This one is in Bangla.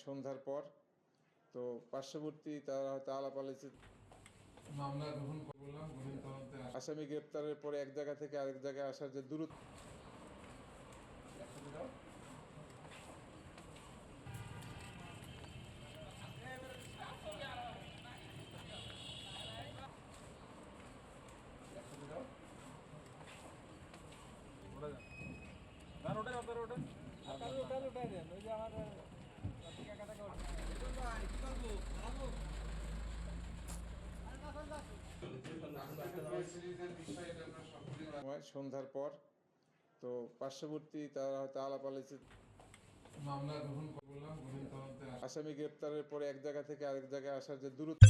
সন্ধ্যার পর তো পার্শ্ববর্তী তারা হয়তো আলাপ আলোচনা মামলা গ্রহণ করলাম, গভীর তদন্তে আসামি গ্রেপ্তারের পরে এক জায়গা থেকে আরেক জায়গায় আসার যে দূরত্ব সন্ধ্যার পর তো পার্শ্ববর্তী তারা হয়তো আলাপ আলোচনা মামলা গ্রহণ করলাম, গভীর তদন্তে আসামি গ্রেপ্তারের পরে এক জায়গা থেকে আরেক জায়গায় আসার যে দূরত্ব